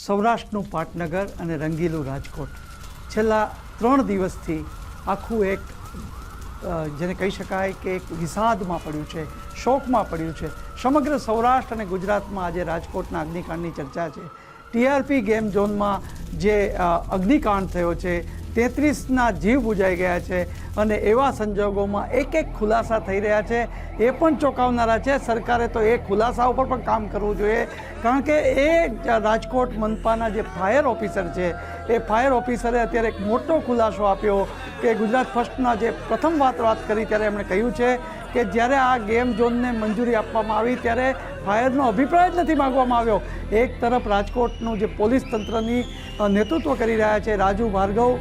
સૌરાષ્ટ્રનું પાટનગર અને રંગીલું રાજકોટ છેલ્લા 3 દિવસથી આખું એક જેને કહી શકાય કે એક વિષાદમાં પડ્યું છે, શોકમાં પડ્યું છે. સમગ્ર સૌરાષ્ટ્ર અને ગુજરાતમાં આજે રાજકોટના અગ્નિકાંડની ચર્ચા છે. ટીઆરપી ગેમ ઝોનમાં જે અગ્નિકાંડ થયો છે, 33ના જીવ બુજાઈ ગયા છે અને એવા સંજોગોમાં એક ખુલાસા થઈ રહ્યા છે. એ પણ ચોંકાવનારા છે. સરકારે તો એ ખુલાસા ઉપર પણ કામ કરવું જોઈએ, કારણ કે એ રાજકોટ મનપાના જે ફાયર ઓફિસર છે, એ ફાયર ઓફિસરે અત્યારે એક મોટો ખુલાસો આપ્યો કે ગુજરાત ફર્સ્ટના જે પ્રથમ વાત કરી ત્યારે એમણે કહ્યું છે કે જ્યારે આ ગેમ ઝોનને મંજૂરી આપવામાં આવી ત્યારે ફાયરનો અભિપ્રાય જ નથી માગવામાં આવ્યો. એક તરફ રાજકોટનું જે પોલીસ તંત્રની નેતૃત્વ કરી રહ્યા છે રાજુ ભાર્ગવ,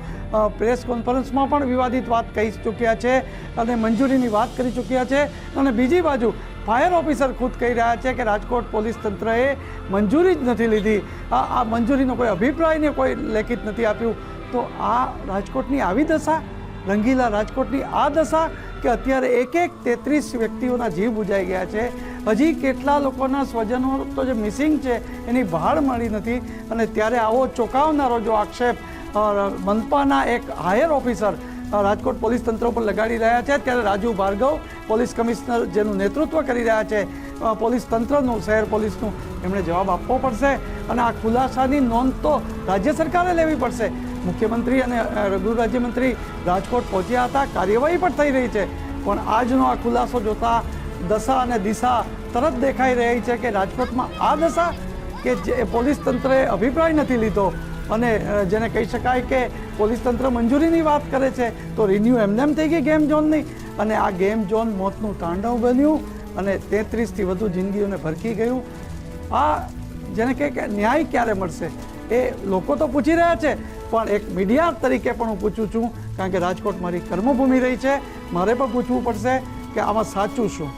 પ્રેસ કોન્ફરન્સમાં પણ વિવાદિત વાત કહી ચૂક્યા છે અને મંજૂરીની વાત કરી ચૂક્યા છે. અને બીજી બાજુ ફાયર ઓફિસર ખુદ કહી રહ્યા છે કે રાજકોટ પોલીસ તંત્રએ મંજૂરી જ નથી લીધી, આ મંજૂરીનો કોઈ અભિપ્રાયને કોઈ લેખિત નથી આપ્યું. તો આ રાજકોટની આવી દશા, રંગીલા રાજકોટની આ દશા કે અત્યારે એક 33 વ્યક્તિઓના જીવ બુજાઈ ગયા છે. હજી કેટલા લોકોના સ્વજનો તો જે મિસિંગ છે એની ભાળ મળી નથી. અને ત્યારે આવો ચોંકાવનારો જો આક્ષેપ મનપાના એક હાયર ઓફિસર રાજકોટ પોલીસ તંત્ર પર લગાડી રહ્યા છે, ત્યારે રાજુ ભાર્ગવ પોલીસ કમિશનર જેનું નેતૃત્વ કરી રહ્યા છે પોલીસ તંત્રનું, શહેર પોલીસનું, એમણે જવાબ આપવો પડશે. અને આ ખુલાસાની નોંધ તો રાજ્ય સરકારે લેવી પડશે. મુખ્યમંત્રી અને ગૃહ રાજ્યમંત્રી રાજકોટ પહોંચ્યા હતા, કાર્યવાહી પણ થઈ રહી છે. પણ આજનો આ ખુલાસો જોતા દશા અને દિશા તરત દેખાઈ રહી છે કે રાજકોટમાં આ દશા કે જે પોલીસ તંત્રએ અભિપ્રાય નથી લીધો અને જેને કહી શકાય કે પોલીસ તંત્ર મંજૂરીની વાત કરે છે તો રિન્યુ એમનેમ થઈ ગઈ ગેમ ઝોનની. અને આ ગેમ ઝોન મોતનું તાંડવ બન્યું અને 33થી વધુ જિંદગીઓને ભરકી ગયું. આ જેને કહે કે ન્યાય ક્યારે મળશે એ લોકો તો પૂછી રહ્યા છે, પણ એક મીડિયા તરીકે પણ હું પૂછું છું, કારણ કે રાજકોટ મારી કર્મભૂમિ રહી છે. મારે પણ પૂછવું પડશે કે આમાં સાચું શું.